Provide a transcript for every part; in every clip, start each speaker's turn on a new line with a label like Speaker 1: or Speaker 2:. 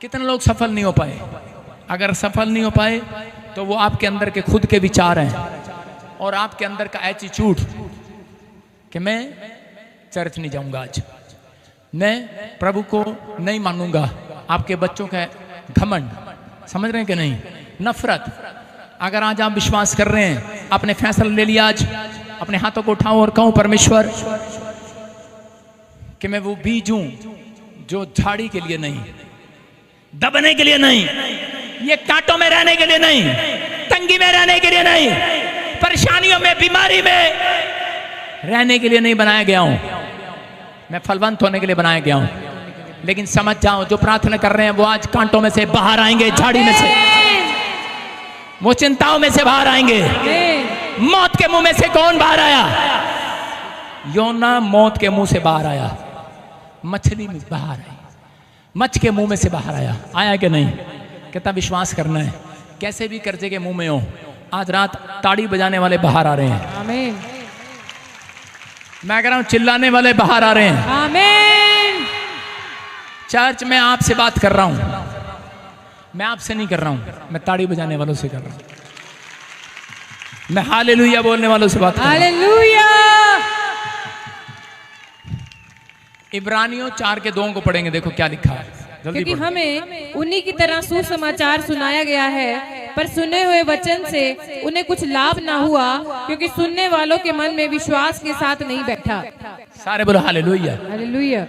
Speaker 1: कितने लोग सफल नहीं हो पाए? अगर सफल नहीं हो पाए तो वो आपके अंदर के खुद के विचार हैं और आपके अंदर का एटीट्यूड कि मैं चर्च नहीं जाऊंगा, आज मैं प्रभु को नहीं मानूंगा। आपके बच्चों का घमंड, समझ रहे हैं कि नहीं? नफरत। अगर आज आप विश्वास कर रहे हैं, आपने फैसला ले लिया, आज अपने हाथों को उठाओ और कहो परमेश्वर कि मैं वो बीज हूं जो झाड़ी के लिए नहीं, दबने के लिए नहीं, ये कांटों में रहने के लिए नहीं, तंगी में रहने के लिए नहीं, परेशानियों में, बीमारी में रहने के लिए नहीं बनाया गया हूं। मैं फलवंत होने के लिए बनाया गया हूं। लेकिन समझ जाओ, जो प्रार्थना कर रहे हैं वो आज कांटों में से बाहर आएंगे, झाड़ी में से, वो चिंताओं में से बाहर आएंगे। मौत के मुंह में से कौन बाहर आया? योना मौत के मुंह से बाहर आया, मछली में बाहर आई, मच्छ के मुंह में से बाहर आया। आया कि नहीं? कितना विश्वास करना है। कैसे भी कर्जे के मुंह में हो, आज रात ताड़ी बजाने वाले बाहर आ रहे हैं।
Speaker 2: आमीन।
Speaker 1: मैं कह रहा हूं चिल्लाने वाले बाहर आ रहे हैं।
Speaker 2: आमीन।
Speaker 1: चर्च में आपसे बात कर रहा हूं, मैं आपसे नहीं कर रहा हूं, मैं ताड़ी बजाने वालों से कर रहा हूं। मैं हालेलुया बोलने वालों से बात कर रहा हूं।
Speaker 2: हालेलुया।
Speaker 1: इब्रानियों 4:2 को पढ़ेंगे, देखो क्या लिखा है, जल्दी
Speaker 2: क्योंकि
Speaker 1: पढ़ो।
Speaker 2: हमें उन्हीं की तरह सुसमाचार सुनाया गया है, पर सुने हुए वचन से उन्हें कुछ लाभ ना हुआ, क्योंकि सुनने वालों के मन में विश्वास के साथ नहीं बैठा।
Speaker 1: सारे बोलो हालेलुया।
Speaker 2: हालेलुया।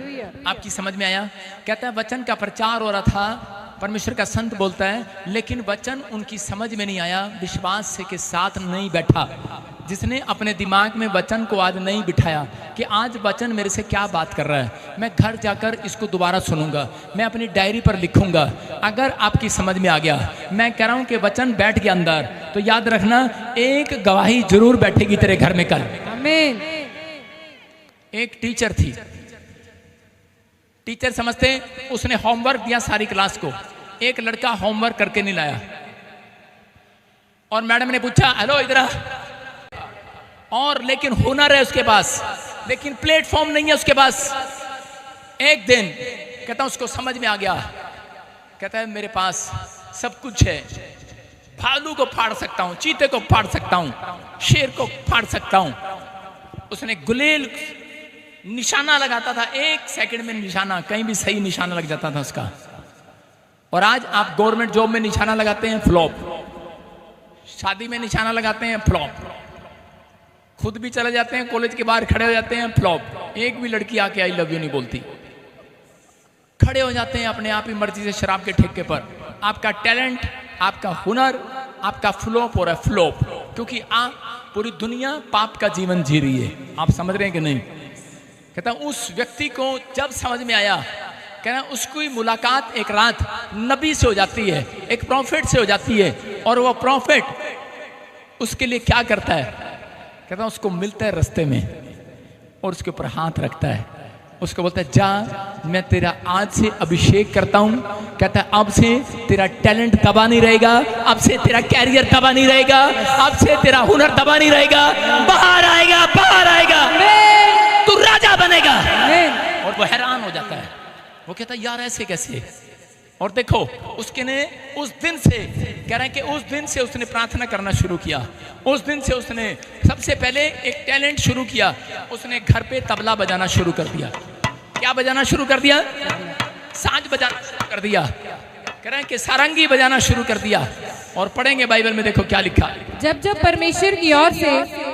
Speaker 1: आपकी समझ में आया? कहता है वचन का प्रचार हो रहा था, परमेश्वर का संत बोलता है, लेकिन वचन उनकी समझ में नहीं आया, विश्वास से के साथ नहीं बैठा। जिसने अपने दिमाग में वचन को आज नहीं बिठाया कि आज वचन मेरे से क्या बात कर रहा है, मैं घर जाकर इसको दोबारा सुनूंगा, मैं अपनी डायरी पर लिखूंगा। अगर आपकी समझ में आ गया, मैं कह रहा हूं कि वचन बैठ गया अंदर, तो याद रखना एक गवाही जरूर बैठेगी तेरे घर में कल।
Speaker 2: आमीन।
Speaker 1: एक टीचर थी, टीचर समझते, उसने होमवर्क दिया सारी क्लास को, एक लड़का होमवर्क करके नहीं लाया, और मैडम ने पूछा हेलो इधर आ, और लेकिन हुनर है उसके पास, लेकिन प्लेटफॉर्म नहीं है उसके पास। एक दिन कहता उसको समझ में आ गया, कहता है मेरे पास सब कुछ है, भालू को फाड़ सकता हूं, चीते को फाड़ सकता हूं, शेर को फाड़ सकता हूं। उसने गुलेल निशाना लगाता था, 1 सेकंड में निशाना, कहीं भी सही निशाना लग जाता था उसका। और आज आप गवर्नमेंट जॉब में निशाना लगाते हैं, फ्लॉप। शादी में निशाना लगाते हैं, फ्लॉप। खुद भी चले जाते हैं, कॉलेज के बाहर खड़े हो जाते हैं, फ्लॉप। एक भी लड़की आके आई लव यू नहीं बोलती, खड़े हो जाते हैं अपने आप ही मर्जी से शराब के ठेके पर। आपका टैलेंट, आपका हुनर, आपका फ्लॉप हो रहा है, फ्लॉप, क्योंकि आप पूरी दुनिया पाप का जीवन जी रही है। आप समझ रहे हैं कि नहीं? कहता उस व्यक्ति को जब समझ में आया, कहना उसकी मुलाकात एक रात नबी से हो जाती है, एक प्रॉफिट से हो जाती है, और वो प्रॉफिट उसके लिए क्या करता है? कहता उसको मिलता है रास्ते में और उसके ऊपर हाथ रखता है, उसको बोलता है जा, मैं तेरा आज से अभिषेक करता हूं। कहता है अब से तेरा टैलेंट दबा नहीं रहेगा, अब से तेरा कैरियर दबा नहीं रहेगा, अब से तेरा हुनर दबा नहीं रहेगा, बाहर आएगा, बाहर आएगा, तू राजा बनेगा। और वो हैरान हो जाता है, वो कहता है यार ऐसे कैसे? और देखो उसके ने उस दिन से, कह रहे हैं कि उस दिन से उसने प्रार्थना करना शुरू किया। उस दिन से उसने सबसे पहले एक टैलेंट शुरू किया, उसने घर पे तबला बजाना शुरू कर दिया। क्या बजाना शुरू कर दिया? साज बजाना शुरू कर दिया। कह रहे हैं कि सारंगी बजाना शुरू कर दिया। और पढ़ेंगे बाइबल में, देखो क्या लिखा।
Speaker 2: जब जब परमेश्वर की ओर से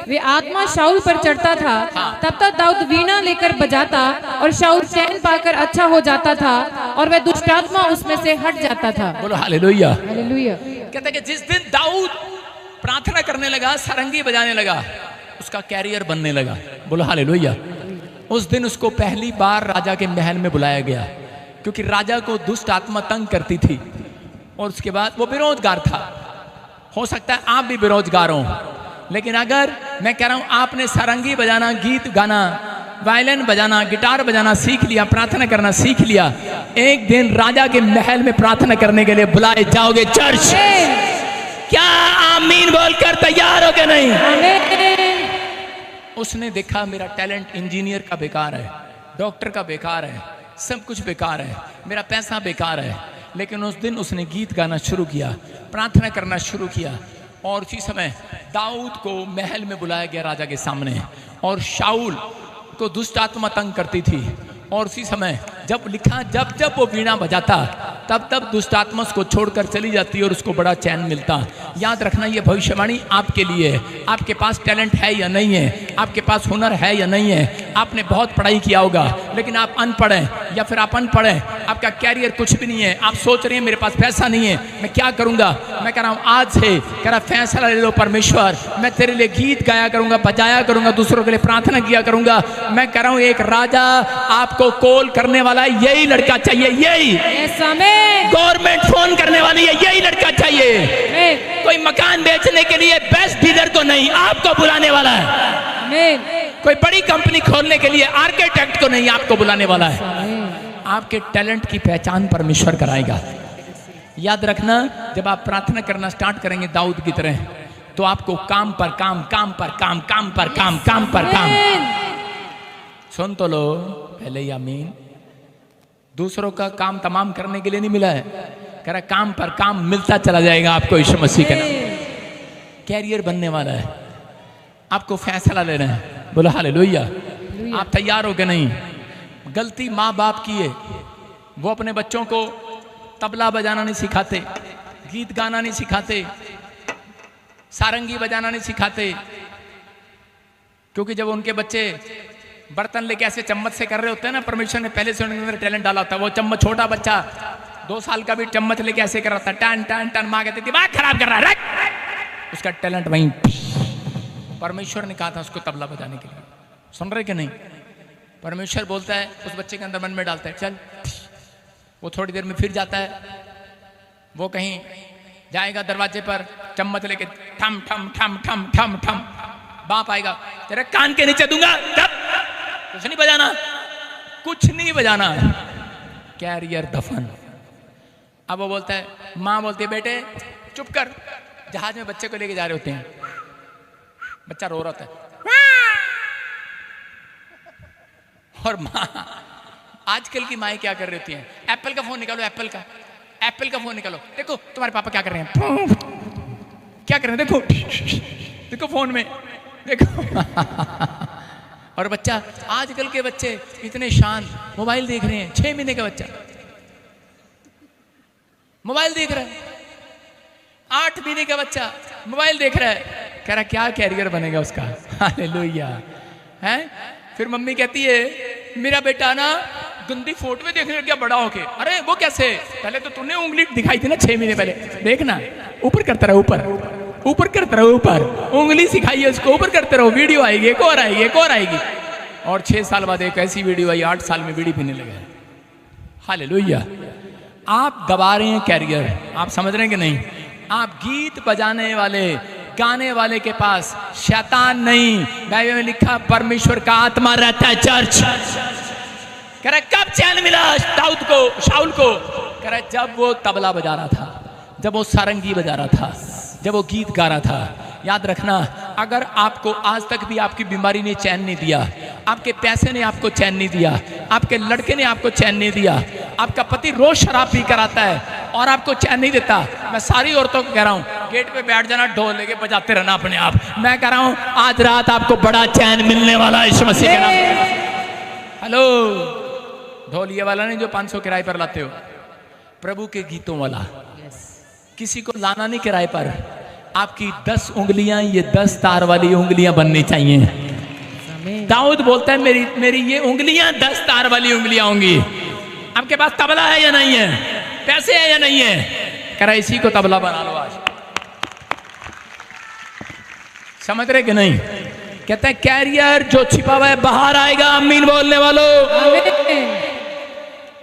Speaker 2: वे आत्मा शाऊल पर चढ़ता था, तब तक दाऊद वीणा लेकर बजाता, और शाऊल चैन पाकर अच्छा हो जाता था, और वह दुष्ट आत्मा उसमें से हट जाता था।
Speaker 1: बोलो हालेलुया।
Speaker 2: हालेलुया।
Speaker 1: कहते हैं कि जिस दिन दाऊद प्रार्थना करने लगा, सारंगी बजाने लगा, उसका कैरियर बनने लगा। बोलो हालेलुया। उस दिन उसको पहली बार राजा के महल में बुलाया गया, क्योंकि राजा को दुष्ट आत्मा तंग करती थी। और उसके बाद वो बेरोजगार था। हो सकता है आप भी बेरोजगार हो, लेकिन अगर मैं कह रहा हूं आपने सारंगी बजाना, गीत गाना, वायलिन बजाना, गिटार बजाना सीख लिया, प्रार्थना करना सीख लिया, एक दिन राजा के महल में प्रार्थना करने के लिए बुलाए जाओगे चर्च। क्या आमीन बोलकर तैयार हो के नहीं? उसने देखा मेरा टैलेंट इंजीनियर का बेकार है, डॉक्टर का बेकार है, सब कुछ बेकार है, मेरा पैसा बेकार है, लेकिन उस दिन उसने गीत गाना शुरू किया, प्रार्थना करना शुरू किया। और उसी समय दाऊद को महल में बुलाया गया राजा के सामने, और शाऊल को दुष्ट आत्मा तंग करती थी। और उसी समय जब लिखा, जब जब वो वीणा बजाता तब तब दुष्ट आत्मा उसको छोड़कर चली जाती और उसको बड़ा चैन मिलता। याद रखना, ये भविष्यवाणी आपके लिए है। आपके पास टैलेंट है या नहीं है, आपके पास हुनर है या नहीं है, आपने बहुत पढ़ाई किया होगा लेकिन आप अनपढ़ हैं, या फिर आप अनपढ़ हैं, आपका कैरियर कुछ भी नहीं है, आप सोच रहे हैं मेरे पास पैसा नहीं है, मैं क्या करूंगा। मैं कह रहा हूँ आज से कह रहा फैसला ले लो परमेश्वर, मैं तेरे लिए गीत गाया करूंगा, बजाया करूंगा, दूसरों के लिए प्रार्थना किया करूंगा। मैं कह रहा हूँ एक राजा आपको कॉल करने वाला, यही लड़का चाहिए, यही गवर्नमेंट फोन करने वाली है, यही लड़का चाहिए। कोई मकान बेचने के लिए बेस्ट डीलर को नहीं, आपको बुलाने वाला है। कोई बड़ी कंपनी खोलने के लिए आर्किटेक्ट को नहीं, आपको बुलाने वाला है। आपके टैलेंट की पहचान परमेश्वर कराएगा। याद रखना, जब आप प्रार्थना करना स्टार्ट करेंगे दाऊद की तरह, तो आपको काम पर काम, काम पर काम, काम पर काम, काम पर काम। सुन तो लो पहले ही आमीन। दूसरों का काम तमाम करने के लिए नहीं मिला है, कह रहा काम पर काम मिलता चला जाएगा आपको यीशु मसीह के नाम। कैरियर बनने वाला है, आपको फैसला लेना है। बोलो हालेलुया। आप तैयार हो कि नहीं? गलती माँ बाप की है, वो अपने बच्चों को तबला बजाना नहीं सिखाते, गीत गाना नहीं सिखाते, सारंगी बजाना नहीं सिखाते, क्योंकि जब उनके बच्चे बर्तन लेके ऐसे चम्मच से कर रहे होते हैं ना, परमेश्वर ने पहले से उनके अंदर टैलेंट डाला होता है। वो चम्मच, छोटा बच्चा 2 साल का भी चम्मच लेके ऐसे कर रहा था, टन टन टन, माँ कहती थी दिमाग खराब कर रहा है, उसका टैलेंट वहीं। परमेश्वर ने कहा था उसको तबला बजाने के लिए। सुन रहे कि नहीं? परमेश्वर बोलता है उस बच्चे के अंदर, मन में डालता है, चल। वो थोड़ी देर में फिर जाता है, वो कहीं जाएगा दरवाजे पर चम्मच लेके, ठम ठम ठम ठम ठम ठम। बाप आएगा, तेरे कान के नीचे दूंगा, कुछ नहीं बजाना, कुछ नहीं बजाना, कैरियर दफन। अब वो बोलता है, माँ बोलती है बेटे चुप कर। जहाज में बच्चे को लेके जा रहे होते हैं, बच्चा रो रहा है, और माँ, आजकल की माएँ क्या कर रही होती हैं? एप्पल का फोन निकालो, एप्पल का फोन निकालो, देखो तुम्हारे पापा क्या कर रहे हैं, क्या कर रहे हैं, देखो देखो फोन में देखो। और बच्चा, आजकल के बच्चे इतने शांत, मोबाइल देख रहे हैं। 6 महीने का बच्चा मोबाइल देख रहा है, 8 महीने का बच्चा मोबाइल देख रहा है, कह रहा क्या कैरियर बनेगा उसका। हालेलुया। हैं? फिर मम्मी कहती है मेरा बेटा ना गंदी फोटो में देखने लग गया बड़ा होके। अरे वो कैसे? पहले तो तूने उंगली दिखाई थी ना 6 महीने पहले, देखना ऊपर करता रहा, ऊपर करते रहो, ऊपर उंगली सिखाइए उसको, ऊपर करते रहो, वीडियो आएगी, एक और आएगी, एक और आएगी। और 6 साल बाद एक ऐसी वीडियो आई, 8 साल में बीड़ी पीने लगे। हालेलुया। आप गवा रहे हैं कैरियर, आप समझ रहे हैं कि नहीं? आप गीत बजाने वाले, गाने वाले के पास शैतान नहीं, बाइबल में लिखा परमेश्वर का आत्मा रहता है। चर्च कह रहा कब चैन मिला दाऊद को, शाऊल को? कह रहा जब वो तबला बजा रहा था, जब वो सारंगी बजा रहा था, जब वो गीत गा रहा था। याद रखना, अगर आपको आज तक भी आपकी बीमारी ने चैन नहीं दिया, आपके पैसे ने आपको चैन नहीं दिया, आपके लड़के ने आपको चैन नहीं दिया, आपका पति रोज शराब पी कर आता है और आपको चैन नहीं देता, मैं सारी औरतों को कह रहा हूँ गेट पे बैठ जाना, ढोल लेके बजाते रहना अपने आप। मैं कह रहा हूँ आज रात आपको बड़ा चैन मिलने वाला है यीशु मसीह के नाम। हेलो, ढोल ये वाला नहीं जो 500 किराए पर लाते हो, प्रभु के गीतों वाला। किसी को लाना नहीं किराए पर। आपकी 10 उंगलियां ये 10 तार वाली उंगलियां बननी चाहिए। दाऊद बोलता है मेरी ये उंगलियां 10 तार वाली उंगलियां होंगी। आपके पास तबला है या नहीं है? पैसे है या नहीं है? कह रहा इसी को तबला बना लो आज। समझ रहे कि नहीं? कहते हैं कैरियर जो छिपा हुआ है बाहर आएगा। आमीन बोलने वालों।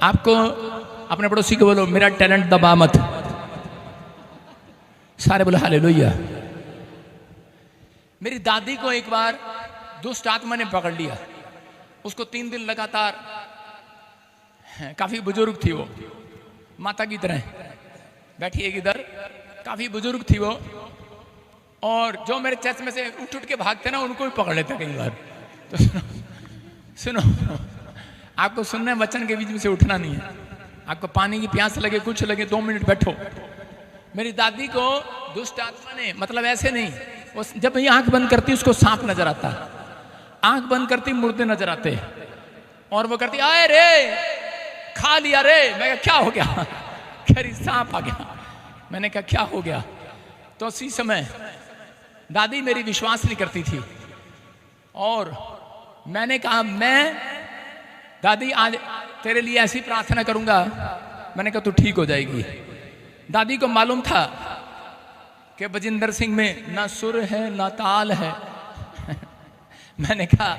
Speaker 1: आपको अपने पड़ोसी को बोलो मेरा टैलेंट दबा मत। सारे बोले हालेलुया। मेरी दादी को एक बार दुष्ट आत्मा ने पकड़ लिया। उसको 3 दिन लगातार, काफी बुजुर्ग थी वो, माता की तरह बैठी है इधर, काफी बुजुर्ग थी वो, और जो मेरे चेस्ट में से उठ उठ के भागते ना उनको भी पकड़ लेते कई बार। तो सुनो, आपको सुनने वचन के बीच में से उठना नहीं है, आपको पानी की प्यास लगे, कुछ लगे, 2 मिनट बैठो। मेरी दादी को दुष्ट आत्मा ने, मतलब ऐसे नहीं, वो जब ये आंख बंद करती उसको सांप नजर आता, आंख बंद करती मुर्दे नजर आते, और वो करती आए रे खा लिया रे। मैं कहा क्या हो गया? कह रही सांप आ गया। मैंने कहा क्या हो गया? तो उसी समय दादी मेरी विश्वास नहीं करती थी, और मैंने कहा मैं दादी आज तेरे लिए ऐसी प्रार्थना करूंगा। मैंने कहा तू ठीक हो जाएगी। दादी को मालूम था कि बजिंदर सिंह में ना सुर है ना ताल है। मैंने कहा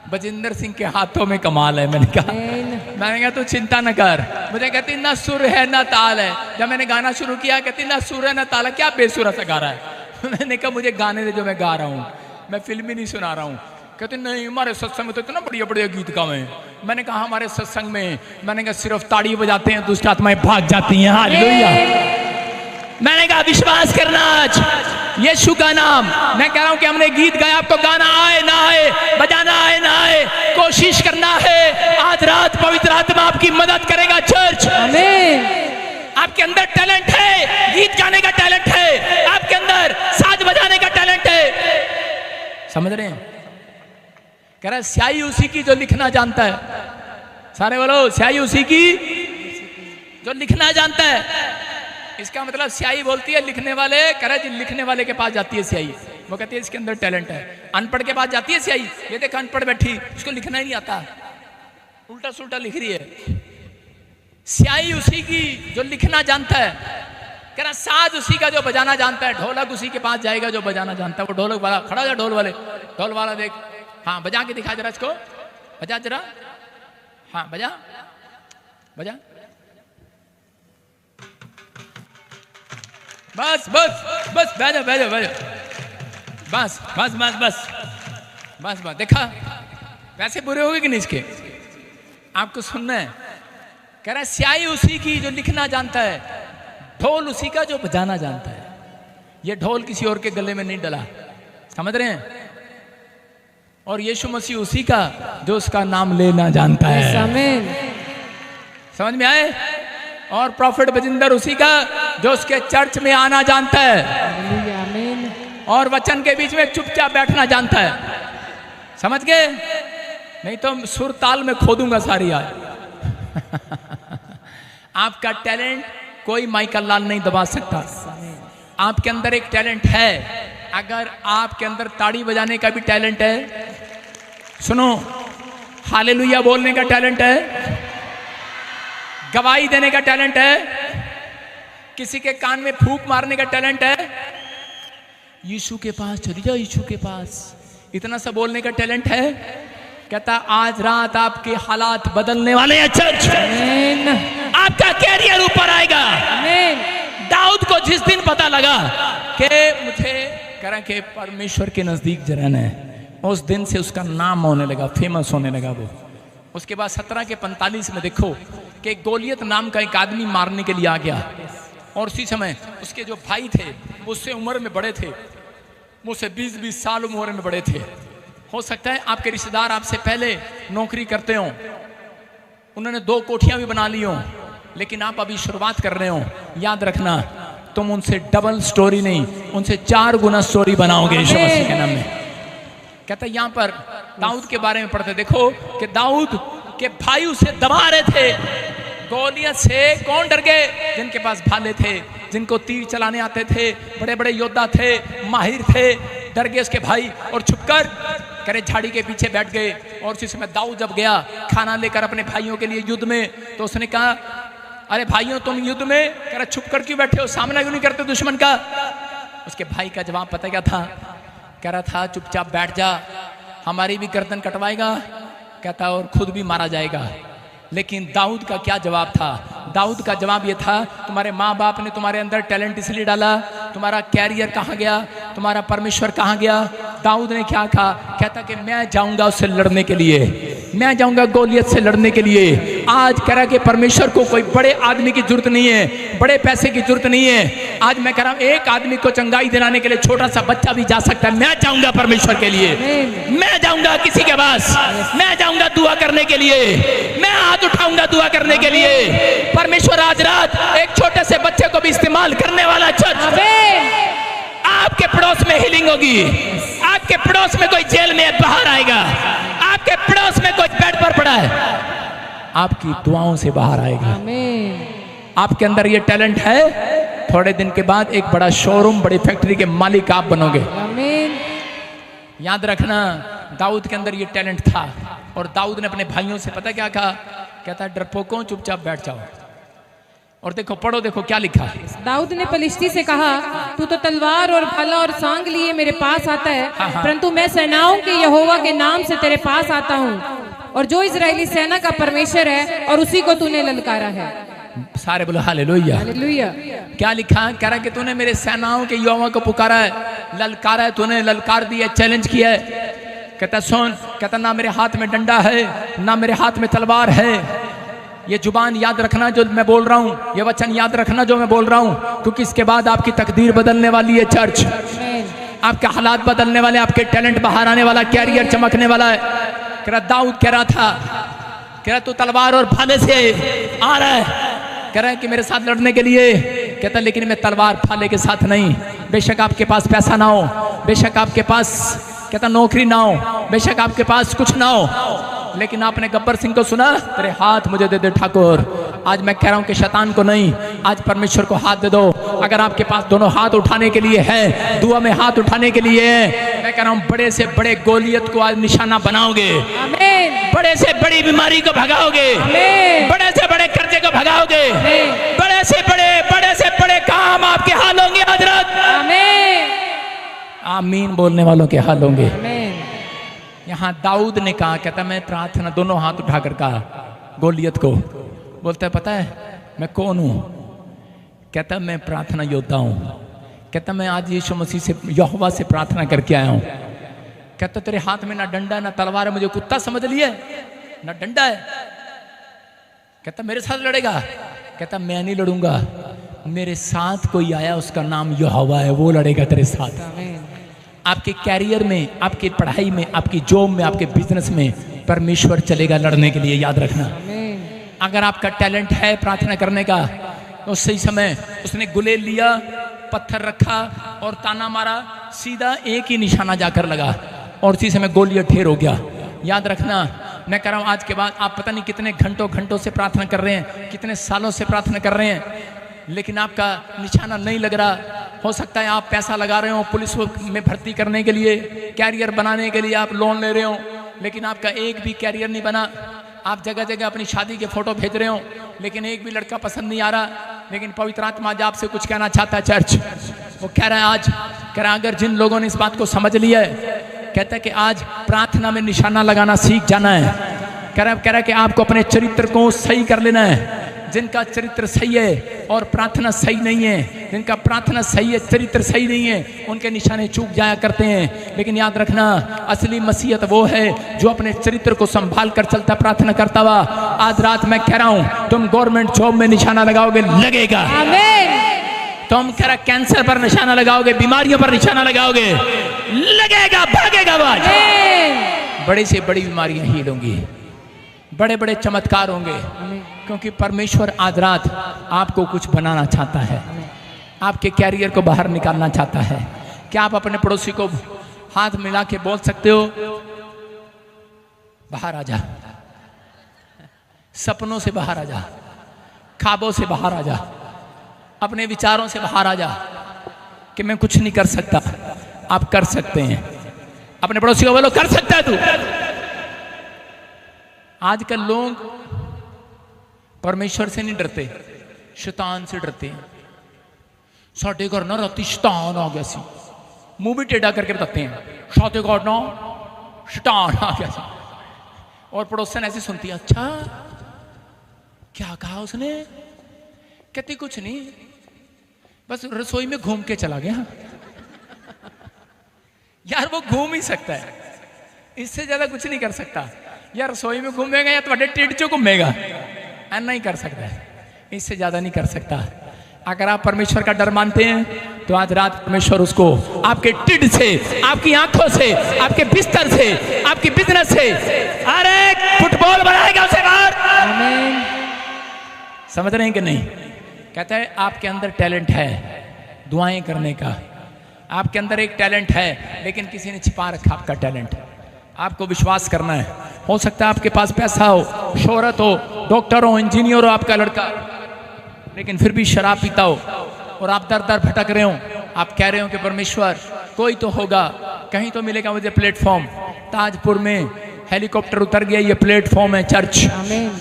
Speaker 1: बजिंदर सिंह के हाथों में कमाल है। मैंने कहा तू चिंता न कर। मुझे कहती ना सुर है ना ताल है। जब मैंने गाना शुरू किया कहती ना सुर है ना ताल है, क्या बेसुरा सा गा रहा है। मैंने कहा मुझे गाने दे जो मैं गा रहा हूँ, मैं फिल्म ही नहीं सुना रहा हूँ। कहते नहीं हमारे सत्संग में तो इतना बढ़िया बढ़िया गीत गावे। मैंने कहा हमारे सत्संग में, मैंने कहा सिर्फ ताड़ी बजाते हैं, दुष्ट आत्माएं भाग जाती हैं। हालेलुया। मैंने कहा विश्वास करना आज यीशु का नाम। मैं कह रहा हूं कि हमने गीत गाया, आपको गाना आए ना आए, बजाना आए ना आए, कोशिश करना है। आज रात पवित्र आत्मा आपकी मदद करेगा। चर्च
Speaker 2: आमीन।
Speaker 1: आपके अंदर टैलेंट है, गीत गाने का टैलेंट है, आपके अंदर साज बजाने का टैलेंट है। समझ रहे हैं? कह रहा है स्याही उसी की जो लिखना जानता है। सारे बोलो स्याही उसी की जो लिखना जानता है। इसका मतलब स्याही बोलती है लिखने वाले, कह रहा है जी लिखने वाले के पास जाती है स्याही, वो कहती है इसके अंदर टैलेंट है। अनपढ़ के पास जाती है स्याही, ये देख अनपढ़ बैठी, उसको लिखना ही नहीं आता, उल्टा सुल्टा लिख रही है। स्याही उसी की जो लिखना जानता है। कह रहा साज उसी का जो बजाना जानता है। ढोलक उसी के पास जाएगा जो बजाना जानता है। वो ढोलक वाला खड़ा जा, ढोल वाले, ढोल वाला देख, हाँ बजा के दिखा जरा इसको, बजा जरा, हाँ बजा बजा, बस बस बस बैठो बैठो बैठो, बस बस बस बस बस बस। देखा वैसे बुरे होगे कि नहीं इसके? आपको सुनना है। कह रहा है स्याही उसी की जो लिखना जानता है, ढोल उसी का जो बजाना जानता है। ये ढोल किसी और के गले में नहीं डला। समझ रहे हैं? और यीशु मसीह उसी का जो उसका नाम लेना जानता है।
Speaker 2: आमीन।
Speaker 1: समझ में आए? और प्रॉफिट बजिंदर उसी का जो उसके चर्च में आना जानता है।
Speaker 2: आमीन।
Speaker 1: और वचन के बीच में चुपचाप बैठना जानता है। समझ गए? नहीं तो सुर ताल में खो दूंगा सारी आज। आपका टैलेंट कोई माइकल लाल नहीं दबा सकता। आपके अंदर एक टैलेंट है। अगर आपके अंदर ताड़ी बजाने का भी टैलेंट है, सुनो, हालेलुया बोलने का टैलेंट है, गवाही देने का टैलेंट है, किसी के कान में फूंक मारने का टैलेंट है, यीशु के पास चली जाओ, यीशु के पास, इतना सा बोलने का टैलेंट है। कहता आज रात आपके हालात बदलने वाले हैं। चर्च आपका कैरियर ऊपर आएगा। दाऊद को जिस दिन पता लगा कि मुझे करें कि परमेश्वर के नजदीक रहना है, उस दिन से उसका नाम होने लगा, फेमस होने लगा वो। उसके बाद 17 के 45 में देखो कि गोलियत नाम का एक आदमी मारने के लिए आ गया, और उसी समय उसके जो भाई थे वो उससे उम्र में बड़े थे, मुझसे 20-20 साल उम्र में बड़े थे। हो सकता है आपके रिश्तेदार आपसे पहले नौकरी करते हो, उन्होंने 2 कोठियां भी बना ली हो, लेकिन आप अभी शुरुआत कर रहे हो। याद रखना तुम उनसे डबल स्टोरी नहीं, उनसे 4 गुना स्टोरी बनाओगे यीशु मसीह के नाम में। कहता है यहां पर दाऊद के बारे में पढ़ते देखो कि दाऊद के भाई उसे दबा रहे थे। गोलियत से कौन डर गए? जिनके पास भाले थे, जिनको तीर चलाने आते थे, बड़े बड़े योद्धा थे, माहिर थे, डर गए उसके भाई और छुपकर करे झाड़ी के पीछे बैठ गए। और उसी समय दाऊद जब गया खाना लेकर अपने भाइयों के लिए युद्ध में, तो उसने कहा अरे भाइयों तुम युद्ध में कह रहे छुप कर क्यों बैठे हो, सामना क्यों नहीं करते दुश्मन का? उसके भाई का जवाब पता क्या था? कह रहा था चुपचाप बैठ जा, हमारी भी गर्दन कटवाएगा, कहता और खुद भी मारा जाएगा। लेकिन दाऊद का क्या जवाब था? दाऊद का जवाब ये था तुम्हारे माँ बाप ने तुम्हारे अंदर टैलेंट इसलिए डाला, तुम्हारा कैरियर कहाँ गया, तुम्हारा परमेश्वर कहाँ गया? दाऊद ने क्या कहा? कहता कि मैं जाऊंगा उससे लड़ने के लिए, मैं जाऊंगा गोलियत से लड़ने के लिए, आज कह रहा कि परमेश्वर को कोई बड़े आदमी की जरूरत नहीं है, बड़े पैसे की जरूरत नहीं है। आज मैं कह रहा हूं एक आदमी को चंगाई दिलाने के लिए छोटा सा बच्चा भी जा सकता है। मैं जाऊंगा परमेश्वर के लिए, मैं जाऊंगा किसी के पास, मैं जाऊंगा दुआ करने के लिए, मैं हाथ उठाऊंगा दुआ करने के लिए। परमेश्वर आज रात एक छोटे से बच्चे को भी इस्तेमाल करने वाला चर्च, आपके पड़ोस में हीलिंग होगी, आपके पड़ोस में कोई जेल में बाहर आएगा, आपके पड़ोस में कोई बेड पर पड़ा है, आपकी दुआओं से बाहर आएगा। आपके अंदर ये टैलेंट है, थोड़े दिन के बाद एक बड़ा शोरूम, बड़ी फैक्ट्री के मालिक आप बनोगे। याद रखना, दाऊद के अंदर ये टैलेंट था और दाऊद ने अपने भाइयों से पता क्या कहा, कहता डरपोकों चुपचाप बैठ जाओ। और देखो, पढ़ो, देखो क्या लिखा है।
Speaker 2: दाऊद ने पलिश्ती से कहा, तू तो तलवार और भाला और सांग लिए मेरे पास आता है, परंतु मैं सेनाओं के यहोवा के नाम से तेरे पास आता हूँ, और जो इजरायली सेना का परमेश्वर है और उसी को तूने ललकारा है।
Speaker 1: सारे बोलो हालेलुया।
Speaker 2: हालेलुया।
Speaker 1: क्या लिखा है? कह रहा है कि तूने मेरे सेनाओं के यहोवा को पुकारा है, ललकारा है, तूने ललकार दिया, चैलेंज किया है। कहता सुन, कहता ना मेरे हाथ में डंडा है, ना मेरे हाथ में तलवार है। ये जुबान याद रखना जो मैं बोल रहा हूँ, ये वचन याद रखना जो मैं बोल रहा हूँ, क्योंकि इसके बाद आपकी तकदीर बदलने वाली है चर्च, आपके हालात बदलने वाले, आपके टैलेंट बाहर आने वाला, कैरियर चमकने वाला है। कह रहा दाऊद कह रहा था, कह रहा तू तलवार और भाले से आ रहा है, कह रहा है कि मेरे साथ लड़ने के लिए। कहता लेकिन मैं तलवार भाले के साथ नहीं। बेशक आपके पास पैसा ना हो, बेशक आपके पास कहता नौकरी ना हो, बेशक आपके पास कुछ ना हो, लेकिन आपने गब्बर सिंह को सुना, तेरे हाथ मुझे दे दे ठाकुर। आज मैं कह रहा हूं कि शैतान को नहीं, आज परमेश्वर को हाथ दे दो। अगर आपके पास दोनों हाथ उठाने के लिए है, दुआ में हाथ उठाने के लिए है, मैं कह रहा हूं बड़े से बड़े गोलियत को आज निशाना बनाओगे, बड़े से बड़ी बीमारी को भगाओगे, बड़े से बड़े कर्जे को भगाओगे, बड़े से बड़े काम आपके हाल होंगे आज रात। आमीन बोलने वालों के हाल होंगे। यहाँ दाऊद ने कहा, कहता मैं प्रार्थना, दोनों हाथ उठाकर कहा गोलियत को, बोलता है पता है मैं कौन हूं? कहता मैं प्रार्थना योद्धा हूं। कहता मैं आज यीशु मसीह से, यहोवा से प्रार्थना करके आया हूं। कहता तेरे हाथ में ना डंडा ना तलवार है, मुझे कुत्ता समझ लिया, ना डंडा है। कहता मेरे साथ लड़ेगा? कहता मैं नहीं लड़ूंगा, मेरे साथ कोई आया, उसका नाम यहोवा है, वो लड़ेगा तेरे साथ। आपके कैरियर में, आपकी पढ़ाई में, आपकी जॉब में, आपके बिजनेस में परमेश्वर चलेगा लड़ने के लिए, याद रखना। अगर आपका टैलेंट है प्रार्थना करने का, तो सही समय उसने गुलेल लिया, पत्थर रखा और ताना मारा, सीधा एक ही निशाना जाकर लगा और उसी समय गोलियां ढेर हो गया। याद रखना, मैं कह रहा हूं आज के बाद आप पता नहीं कितने घंटों से प्रार्थना कर रहे हैं, कितने सालों से प्रार्थना कर रहे हैं, लेकिन आपका निशाना नहीं लग रहा। हो सकता है आप पैसा लगा रहे हो पुलिस में भर्ती करने के लिए, कैरियर बनाने के लिए आप लोन ले रहे हो, लेकिन आपका एक भी कैरियर नहीं बना। आप जगह जगह अपनी शादी के फोटो भेज रहे हो, लेकिन एक भी लड़का पसंद नहीं आ रहा। लेकिन पवित्र आत्मा आज आपसे कुछ कहना चाहता है चर्च। वो कह रहा है आज, कह रहा है अगर जिन लोगों ने इस बात को समझ लिया है, कहता है कि आज प्रार्थना में निशाना लगाना सीख जाना है। कह रहा है कि आपको अपने चरित्र को सही कर लेना है। जिनका चरित्र सही है और प्रार्थना सही नहीं है, जिनका प्रार्थना सही है चरित्र सही नहीं है, उनके निशाने चूक जाया करते हैं। लेकिन याद रखना, असली मसीहत वो है जो अपने चरित्र को संभाल कर चलता, प्रार्थना करता हुआ। आज रात मैं कह रहा हूं, तुम गवर्नमेंट जॉब में निशाना लगाओगे, लगेगा। तुम कह रहा कैंसर पर निशाना लगाओगे, बीमारियों पर निशाना लगाओगे, लगेगा, भागेगा आवाज। बड़ी से बड़ी बीमारियां हील होंगी, बड़े बड़े चमत्कार होंगे, क्योंकि परमेश्वर आज रात आपको कुछ बनाना चाहता है, आपके कैरियर को बाहर निकालना चाहता है। क्या आप अपने पड़ोसी को हाथ मिला के बोल सकते हो, बाहर आ जा, सपनों से बाहर आ जा, ख्वाबों से बाहर आ जा, अपने विचारों से बाहर आ जा कि मैं कुछ नहीं कर सकता। आप कर सकते हैं। अपने पड़ोसी को बोलो कर सकता है तू। आजकल लोग परमेश्वर से नहीं डरते, शैतान से डरते हैं। साढ़े घर ना राती शैतान आ गया सी, मुंह भी टेढ़ा करके बताते हैं, साढ़े घर ना शैतान आ गया सी। और पड़ोसन ऐसे सुनती है, अच्छा क्या कहा उसने? कहती कुछ नहीं, बस रसोई में घूम के चला गया। यार वो घूम ही सकता है, इससे ज्यादा कुछ नहीं कर सकता। यार रसोई में घूमेगा या तो ढिड चो घूमेगा। नहीं कर सकता, इससे ज्यादा नहीं कर सकता। अगर आप परमेश्वर का डर मानते हैं तो आज रात परमेश्वर उसको आपके टिड से, आपकी आंखों से, आपके बिस्तर से, आपकी बिजनेस से, अरे फुटबॉल बनाएगा उसे बाहर।
Speaker 2: आमीन।
Speaker 1: समझ रहे हैं कि नहीं? कहता है आपके अंदर टैलेंट है दुआएं करने का, आपके अंदर एक टैलेंट है, लेकिन किसी ने छिपा रखा आपका टैलेंट। आपको विश्वास करना है। हो सकता है आपके पास पैसा हो, शोहरत हो, डॉक्टर हो, इंजीनियर हो आपका लड़का, लेकिन फिर भी शराब पीता हो और आप दर दर भटक रहे हो। आप कह रहे हो कि परमेश्वर कोई तो होगा, कहीं तो मिलेगा मुझे प्लेटफॉर्म। ताजपुर में हेलीकॉप्टर उतर गया, ये प्लेटफॉर्म है चर्च।
Speaker 2: आमीन।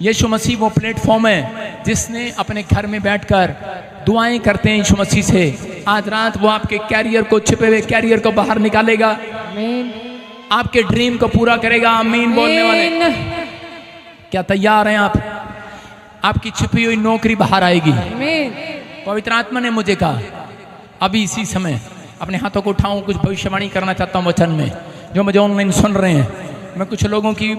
Speaker 1: यीशु मसीह वो प्लेटफॉर्म है जिसने अपने घर में बैठकर दुआएं करते हैं यीशु मसीह से। आज रात वो आपके कैरियर को, छिपे हुए कैरियर को बाहर निकालेगा,
Speaker 2: आमीन।
Speaker 1: आपके ड्रीम को पूरा करेगा। आमीन बोलने वाले क्या तैयार हैं आप? आपकी छिपी हुई नौकरी बाहर आएगी।
Speaker 2: आमीन।
Speaker 1: पवित्र आत्मा ने मुझे कहा अभी इसी समय अपने हाथों को उठाऊं, कुछ भविष्यवाणी करना चाहता हूं वचन में। जो मुझे ऑनलाइन सुन रहे हैं, मैं कुछ लोगों की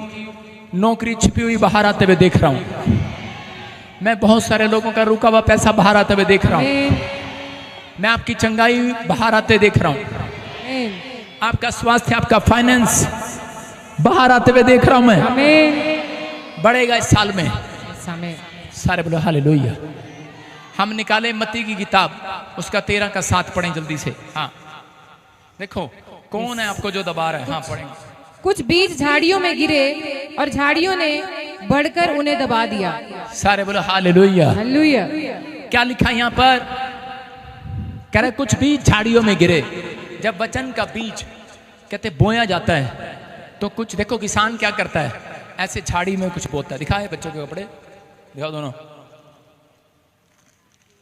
Speaker 1: नौकरी छिपी हुई बाहर आते हुए देख रहा हूं। मैं बहुत सारे लोगों का रुका हुआ पैसा बाहर आते हुए देख रहा हूं। मैं आपकी चंगाई बाहर आते देख रहा हूं।
Speaker 2: आमीन।
Speaker 1: आपका स्वास्थ्य, आपका फाइनेंस बाहर आते हुए देख रहा हूं मैं।
Speaker 2: आमीन।
Speaker 1: बढ़ेगा इस साल में।
Speaker 2: आमीन।
Speaker 1: सारे बोलो हालेलुया। हम निकाले मत्ती की किताब, उसका 13 का 7 पढ़ें जल्दी से। हाँ देखो कौन है आपको जो दबा रहा है। हाँ पढ़ेंगे।
Speaker 2: कुछ बीज झाड़ियों में गिरे और झाड़ियों ने बढ़कर उन्हें दबा दिया।
Speaker 1: सारे बोलो हालेलुया।
Speaker 2: हालेलुया।
Speaker 1: क्या लिखा यहाँ पर? कह रहे कुछ बीज झाड़ियों में गिरे। जब वचन का बीज कहते बोया जाता है तो कुछ, देखो किसान क्या करता है, ऐसे झाड़ी में कुछ बोता है। दिखाए बच्चों के कपड़े दिखाओ, दोनों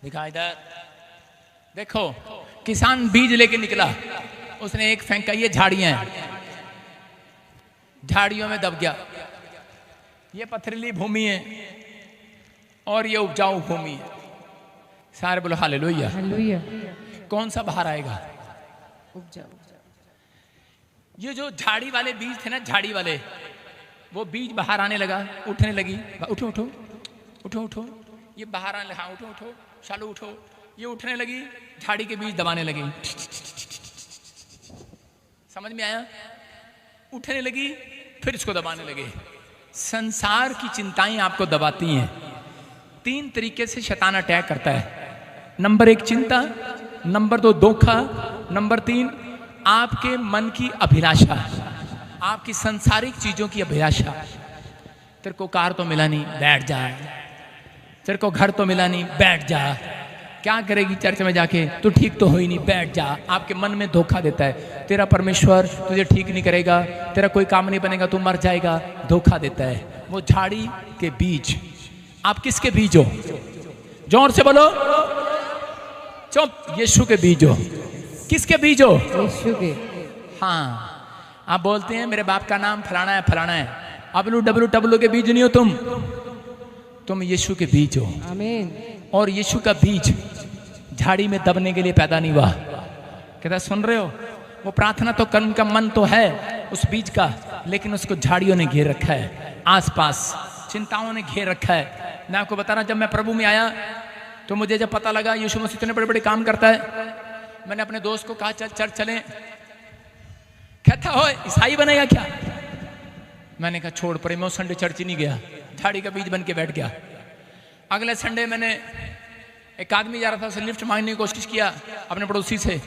Speaker 1: दिखा इधर। देखो किसान बीज लेके निकला, उसने एक फेंका, ये झाड़ियां हैं, झाड़ियों में दब गया। ये पथरीली भूमि है और ये उपजाऊ भूमि है। सारे बोलो हालेलुया।
Speaker 2: हालेलुया।
Speaker 1: कौन सा बाहर आएगा?
Speaker 2: उपजाऊ।
Speaker 1: ये जो झाड़ी वाले बीज थे ना, झाड़ी वाले, वो बीज बाहर आने लगा, उठने लगी। उठो उठो उठो उठो, ये बाहर आने लगा। उठो उठो शालू उठो, ये उठने लगी, झाड़ी के बीज दबाने लगी। समझ में आया? उठने लगी, फिर इसको दबाने लगे। संसार की चिंताएं आपको दबाती हैं। 3 तरीके से शैतान अटैक करता है। नंबर 1 चिंता, नंबर 2 धोखा, नंबर 3 आपके मन की अभिलाषा, आपकी सांसारिक चीजों की अभिलाषा। तेरे को कार तो मिला नहीं, बैठ जा। तेरे को घर तो मिला नहीं, बैठ जा। क्या करेगी चर्च में जाके? तू ठीक तो हो ही नहीं, बैठ जा। आपके मन में धोखा देता है। तेरा परमेश्वर तुझे ठीक नहीं करेगा, तेरा कोई काम नहीं बनेगा, तू मर जाएगा। धोखा देता है वो झाड़ी के बीज। आप किसके बीज हो? जोर से बोलो। चुप। यीशु के बीज हो। किसके बीज हो?
Speaker 2: यीशु के।
Speaker 1: हाँ, आप बोलते हैं मेरे बाप का नाम फलाना है फलाना है। अबलू डब्लू टब्लू के बीज नहीं हो तुम यीशु के बीज हो।
Speaker 2: आमीन।
Speaker 1: और यीशु का बीज झाड़ी में दबने के लिए पैदा नहीं हुआ। कहता सुन रहे हो? वो प्रार्थना तो कर्म का मन तो है उस बीज का, लेकिन उसको झाड़ियों ने घेर रखा है, आसपास चिंताओं ने घेर रखा है। मैं आपको बता रहा, जब मैं प्रभु में आया तो मुझे जब पता लगा यीशु मसीह इतने बड़े बड़े काम करता है, मैंने अपने दोस्त को कहा चल चर्च चलें। कहता हो ईसाई बनेगा क्या? मैंने कहा छोड़ पड़े, मैं संडे चर्च ही नहीं गया, झाड़ी का बीज बन के बैठ गया। अगले संडे मैंने, एक आदमी जा रहा था, उसे लिफ्ट मांगने की कोशिश किया अपने पड़ोसी से।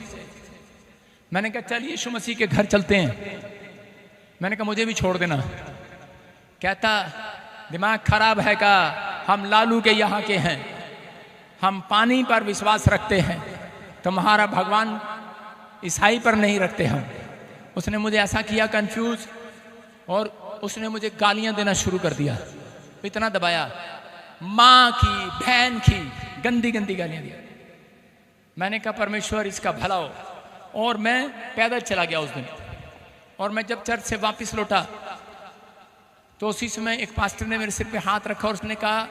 Speaker 1: मैंने कहा चल यीशु मसीह के घर चलते हैं। मैंने कहा मुझे भी छोड़ देना। कहता दिमाग खराब है का, हम लालू के यहाँ के हैं, हम पानी पर विश्वास रखते हैं, तुम्हारा भगवान ईसाई पर नहीं रखते हम। उसने मुझे ऐसा किया कंफ्यूज, और उसने मुझे गालियां देना शुरू कर दिया। इतना दबाया, माँ की, बहन की, गंदी गंदी गालियां दी। मैंने कहा परमेश्वर इसका भला हो, और मैं पैदल चला गया उस दिन। और मैं जब चर्च से वापस लौटा तो उसी समय एक पास्टर ने मेरे सिर पे हाथ रखा और उसने कहा,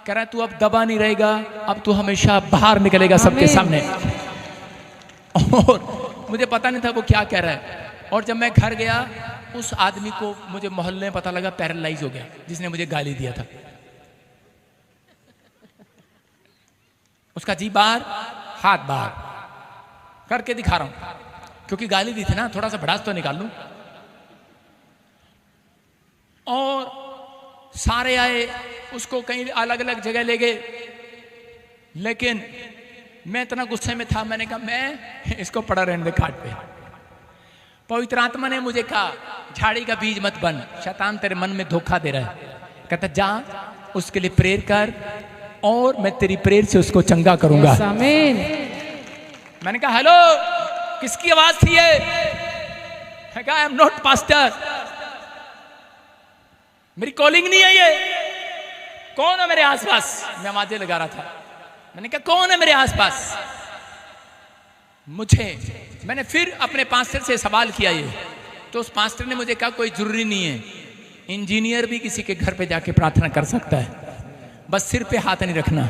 Speaker 1: कह रहा तू अब दबा नहीं रहेगा, अब तू हमेशा बाहर निकलेगा सबके सामने। और मुझे पता नहीं था वो क्या कह रहा है। और जब मैं घर गया, उस आदमी को मुझे मोहल्ले में पता लगा पैरालाइज हो गया, जिसने मुझे गाली दिया था। उसका जी बाहर, हाथ बाहर करके दिखा रहा हूं, क्योंकि गाली दी थी ना, थोड़ा सा भड़ास तो निकाल लूं। और सारे आए, उसको कहीं अलग अलग जगह ले गए, लेकिन मैं इतना गुस्से में था, मैंने कहा मैं इसको पड़ा रहने दे खाट पे। पवित्र आत्मा ने मुझे कहा झाड़ी का बीज मत बन, शैतान तेरे मन में धोखा दे रहा है। कहता जा उसके लिए प्रेयर कर और मैं तेरी प्रेयर से उसको चंगा करूंगा।
Speaker 2: आमीन।
Speaker 1: मैंने कहा हेलो, किसकी आवाज थी ये? आई एम नॉट पास्टर, मेरी कॉलिंग नहीं है ये। कौन है मेरे आसपास? मैं आवाजें लगा रहा था। मैंने कहा कौन है मेरे आसपास? मैंने फिर अपने पास्टर से सवाल किया ये, तो उस पास्टर ने मुझे कहा कोई जरूरी नहीं है, इंजीनियर भी किसी के घर पे जाके प्रार्थना कर सकता है, बस सिर पे हाथ नहीं रखना।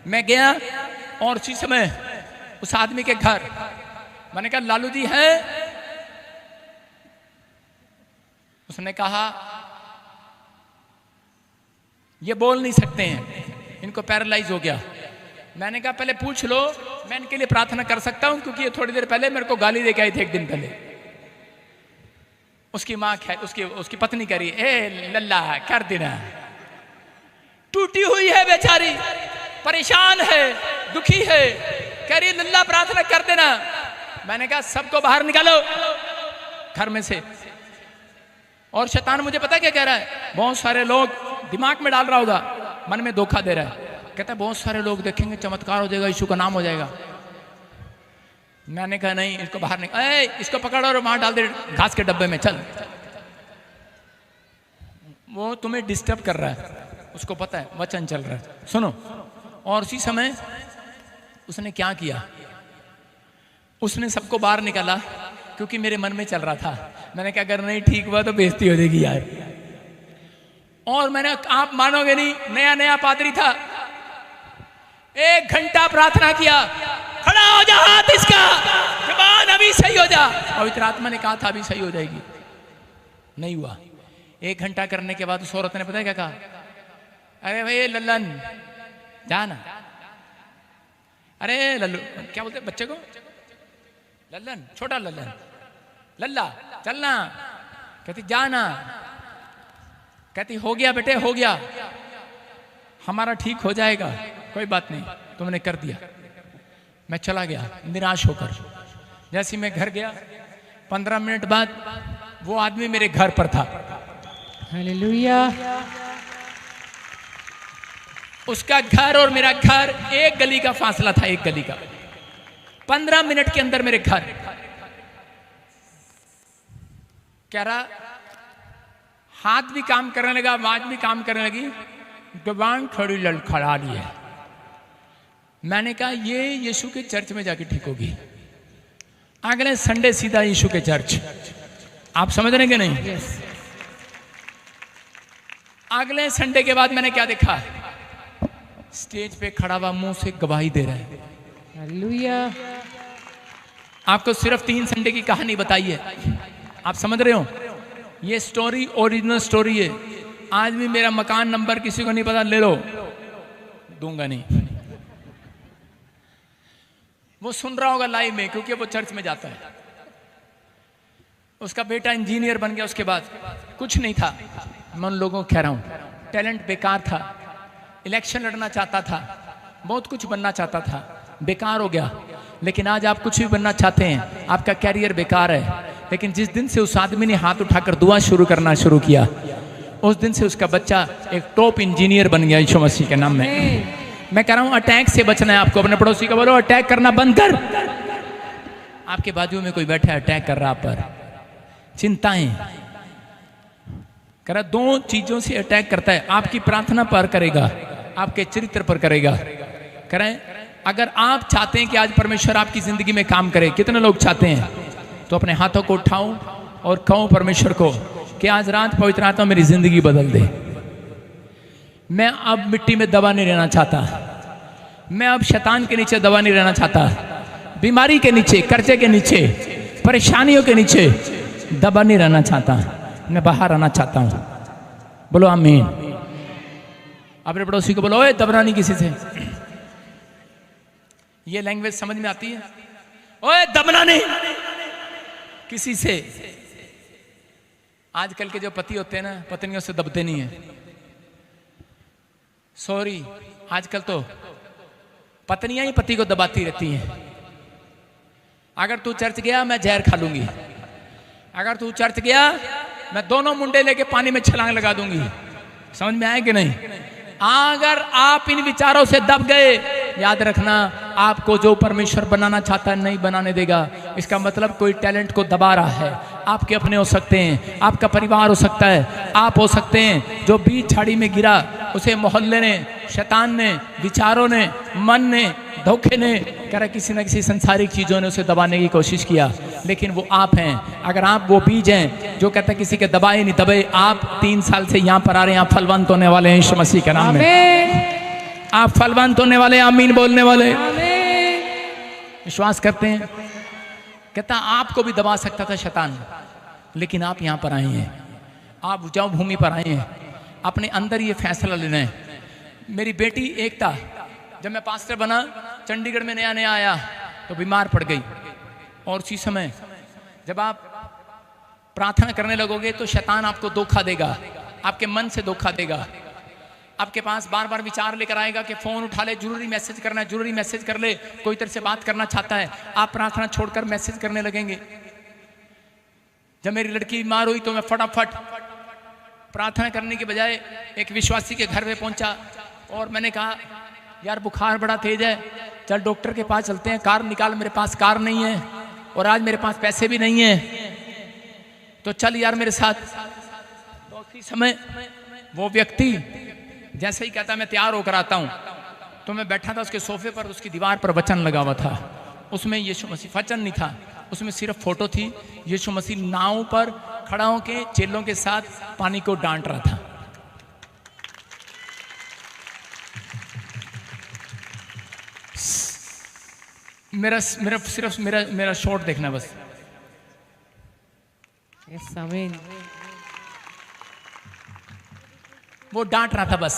Speaker 1: मैं गया और उसी समय उस आदमी के घर, मैंने कहा लालू जी है? उसने कहा ये बोल नहीं सकते हैं, इनको पैरालाइज हो गया। मैंने कहा पहले पूछ लो, मैं इनके लिए प्रार्थना कर सकता हूं, क्योंकि ये थोड़ी देर पहले मेरे को गाली दे के आई थे, एक दिन पहले। उसकी माँ उसकी पत्नी कह रही ए लल्ला कर देना, टूटी हुई है बेचारी, परेशान है, दुखी है, कह रही लल्ला प्रार्थना कर देना। मैंने कहा सबको बाहर निकालो घर में से। और शैतान मुझे पता क्या कह रहा है? बहुत सारे लोग दिमाग में डाल रहा होगा, मन में धोखा दे रहा है। कहता है बहुत सारे लोग देखेंगे, चमत्कार हो जाएगा, यीशु का नाम हो जाएगा। मैंने कहा नहीं, इसको बाहर निकाल, इसको पकड़ और वहां डाल दे घास के डब्बे में, चल। वो तुम्हें डिस्टर्ब कर रहा है, उसको पता है वचन चल रहा है, सुनो। और उसी समय उसने क्या किया, उसने सबको बाहर निकाला, क्योंकि मेरे मन में चल रहा था। मैंने कहा अगर नहीं ठीक हुआ तो बेइज्जती हो जाएगी यार। और मैंने, आप मानोगे नहीं, नया नया पादरी था, 1 घंटा प्रार्थना किया, खड़ा हो जा हाथ इसका, जबान अभी सही हो जा। पवित्र आत्मा ने कहा था अभी सही हो जाएगी, नहीं हुआ। 1 घंटा करने के बाद उस औरत ने पता है क्या कहा? अरे भाई लल्लन जाना, अरे लल्लू क्या बोलते बच्चे को, लल्लन, छोटा लल्लन, लल्ला चलना। कहती जाना, कहती हो गया बेटे, हो गया, हमारा ठीक हो जाएगा, कोई बात नहीं, तुमने कर दिया। मैं चला गया निराश होकर। जैसे मैं घर गया, 15 मिनट बाद वो आदमी मेरे घर पर था।
Speaker 2: हालेलुया।
Speaker 1: उसका घर और मेरा घर 1 गली का फासला था, 1 गली का। 15 मिनट के अंदर मेरे घर। कह रहा, हाथ भी काम करने लगा, आवाज भी काम करने लगी, जबान थोड़ी लड़खड़ा रही है। मैंने कहा ये यीशु के चर्च में जाके ठीक होगी। अगले संडे सीधा यीशु के चर्च। आप समझ रहे हैं कि नहीं?
Speaker 2: yes.
Speaker 1: अगले संडे के बाद मैंने क्या देखा? स्टेज पे खड़ा हुआ मुंह से गवाही दे रहा है।
Speaker 2: हालेलुया।
Speaker 1: आपको सिर्फ 3 संडे की कहानी बताई है, आप समझ रहे हो? ये स्टोरी ओरिजिनल स्टोरी है। आज भी मेरा मकान नंबर किसी को नहीं पता, ले लो, दूंगा नहीं। वो सुन रहा होगा लाइव में, क्योंकि वो चर्च में जाता है। उसका बेटा इंजीनियर बन गया, उसके बाद कुछ नहीं था। मैं उन लोगों को कह रहा हूं टैलेंट बेकार था, इलेक्शन लड़ना चाहता था, बहुत कुछ बनना चाहता था, बेकार हो गया। लेकिन आज आप कुछ भी बनना चाहते हैं, आपका कैरियर बेकार है। लेकिन जिस दिन से उस आदमी ने हाथ उठाकर दुआ शुरू करना शुरू किया, उस दिन से उसका बच्चा एक टॉप इंजीनियर बन गया यीशु मसीह के नाम में। मैं कह रहा हूं अटैक से बचना है आपको। अपने पड़ोसी को बोलो अटैक करना बंद कर। आपके बाजू में कोई बैठा है अटैक कर रहा आप पर, चिंताएं कह रहा, 2 चीजों से अटैक करता है, आपकी प्रार्थना पर करेगा, आपके चरित्र पर करेगा। कह रहे हैं अगर आप चाहते हैं कि आज परमेश्वर आपकी जिंदगी में काम करे, कितने लोग चाहते हैं, तो अपने हाथों को उठाओ और कहो परमेश्वर को कि आज रात पवित्र आत्मा मेरी जिंदगी बदल दे। मैं अब मिट्टी में दबा नहीं रहना चाहता, मैं अब शैतान के नीचे दबा नहीं रहना चाहता, बीमारी के नीचे, कर्जे के नीचे, परेशानियों के नीचे दबा नहीं रहना चाहता, मैं बाहर आना चाहता हूं। बोलो आमीन। अपने पड़ोसी को बोलो ओए दबना नहीं किसी से। ये लैंग्वेज समझ में आती है? ओए दबना नहीं किसी से। आजकल के जो पति होते हैं ना, पत्नियों से दबते नहीं है। सॉरी, आजकल तो पत्नियां ही पति को दबाती रहती हैं। अगर तू चर्च गया मैं जहर खा लूंगी, अगर तू चर्च गया मैं दोनों मुंडे लेके पानी में छलांग लगा दूंगी। समझ में आए कि नहीं? अगर आप इन विचारों से दब गए, याद रखना आपको जो परमेश्वर बनाना चाहता है नहीं बनाने देगा। इसका मतलब कोई टैलेंट को दबा रहा है। आपके अपने हो सकते हैं, आपका परिवार हो सकता है, आप हो सकते हैं। जो बीज झाड़ी में गिरा उसे मोहल्ले ने, शैतान ने, विचारों ने, मन ने, धोखे ने, कह किसी न किसी संसारिक चीजों ने उसे दबाने की कोशिश किया। लेकिन वो आप हैं। अगर आप वो बीज हैं जो कहते हैं किसी के दबाए नहीं दबे, आप 3 साल से यहाँ पर आ रहे हैं, आप फलवंत होने वाले हैं यीशु मसीह के नाम में। आप फलवंत होने वाले, आमीन बोलने वाले। विश्वास करते हैं? कहता आपको भी दबा सकता था शैतान, लेकिन आप यहाँ पर आए हैं, आप उपजाऊ भूमि पर आए हैं। अपने अंदर ये फैसला लेना है। मेरी बेटी एकता, जब मैं पास्टर बना, चंडीगढ़ में नया नया आया तो बीमार पड़ गई। और उसी समय जब आप प्रार्थना करने लगोगे तो शैतान आपको धोखा देगा, आपके मन से धोखा देगा। आपके पास बार बार विचार लेकर आएगा कि फोन उठा ले, जरूरी मैसेज करना है, जरूरी मैसेज कर ले, कोई तरह से बात करना चाहता है। आप प्रार्थना छोड़कर मैसेज करने लगेंगे। जब मेरी लड़की बीमार हुई तो मैं फटाफट प्रार्थना करने के बजाय एक विश्वासी के घर पे पहुंचा और मैंने कहा यार बुखार बड़ा तेज है, चल डॉक्टर के पास चलते हैं, कार निकाल। मेरे पास कार नहीं है और आज मेरे पास पैसे भी नहीं है, तो चल यार मेरे साथ। तो उसी समय वो व्यक्ति जैसे ही कहता मैं तैयार होकर आता हूं, तो मैं बैठा था उसके सोफे पर, उसकी दीवार पर वचन लगा हुआ था। उसमें यीशु मसीह, वचन नहीं था, उसमें सिर्फ फोटो थी। यीशु मसीह नाव पर खड़ा होकर चेलों के साथ पानी को डांट रहा था। मेरा शॉट देखना बस।
Speaker 2: यस आमीन।
Speaker 1: वो डांट रहा था बस।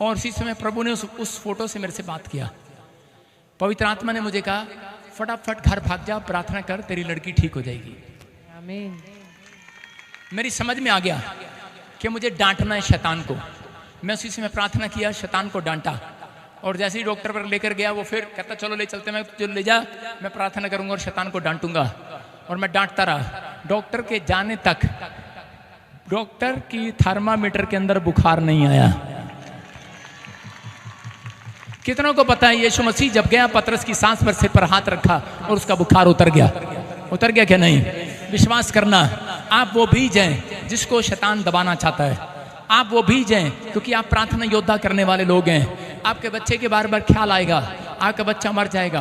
Speaker 1: और इसी समय प्रभु ने उस फोटो से मेरे से बात किया। पवित्र आत्मा ने मुझे कहा फटाफट घर भाग जा, प्रार्थना कर, तेरी लड़की ठीक हो जाएगी।
Speaker 2: आमीन।
Speaker 1: मेरी समझ में आ गया कि मुझे डांटना है शैतान को। मैं उसी समय प्रार्थना किया, शैतान को डांटा। और जैसे ही डॉक्टर पर लेकर गया, वो फिर कहता चलो ले चलते, मैं तुझे ले जा, मैं प्रार्थना करूंगा और शैतान को डांटूंगा। और मैं डांटता रहा। डॉक्टर के जाने तक डॉक्टर की थर्मामीटर के अंदर बुखार नहीं आया। कितनों को पता है यीशु मसीह जब गया, पतरस की सांस पर सिर पर हाथ रखा और उसका बुखार उतर गया। उतर गया क्या? नहीं। विश्वास करना, आप वो बीज हैं जिसको शैतान दबाना चाहता है। आप वो बीज हैं क्योंकि आप प्रार्थना योद्धा करने वाले लोग हैं। आपके बच्चे के बार बार ख्याल आएगा, आपका बच्चा मर जाएगा,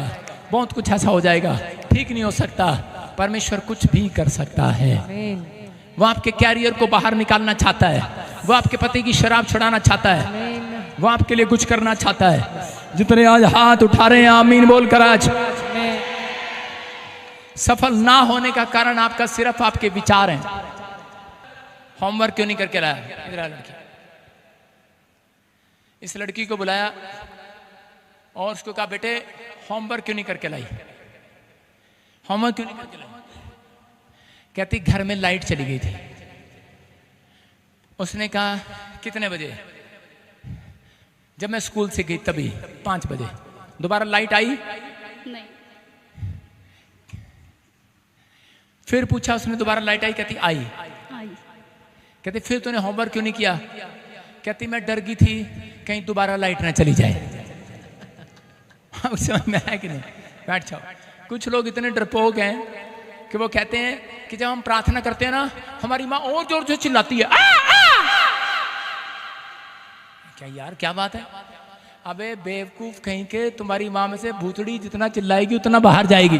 Speaker 1: बहुत कुछ ऐसा हो जाएगा, ठीक नहीं हो सकता। परमेश्वर कुछ भी कर सकता है। वो आपके कैरियर को बाहर निकालना चाहता है, वो आपके पति की शराब छुड़ाना चाहता है, वो आपके लिए कुछ करना चाहता है। जितने आज हाथ उठा रहे हैं आमीन बोलकर, आज सफल ना होने का कारण आपका सिर्फ आपके विचार हैं। होमवर्क क्यों नहीं करके लाया? इधर लड़की, इस लड़की को बुलाया और उसको कहा बेटे होमवर्क क्यों नहीं करके लाई? होमवर्क क्यों नहीं करके लाई? कहती घर में लाइट चली गई थी। उसने कहा कितने बजे? जब मैं स्कूल से गई तभी 5 बजे। दोबारा लाइट आई?
Speaker 3: नहीं।
Speaker 1: फिर पूछा उसने दोबारा लाइट आई? कहती आई। कहते फिर तूने होमवर्क क्यों नहीं किया? कहती मैं डर गई थी कहीं दोबारा लाइट ना चली जाए। समझ में आया कि नहीं? बैठ जाओ। कुछ लोग इतने डरपोक हैं कि वो कहते हैं कि जब हम प्रार्थना करते हैं ना, हमारी माँ और जोर से चिल्लाती है। क्या यार, क्या बात है? अबे बेवकूफ कहीं के, तुम्हारी माँ में से भूतड़ी जितना चिल्लाएगी उतना बाहर जाएगी।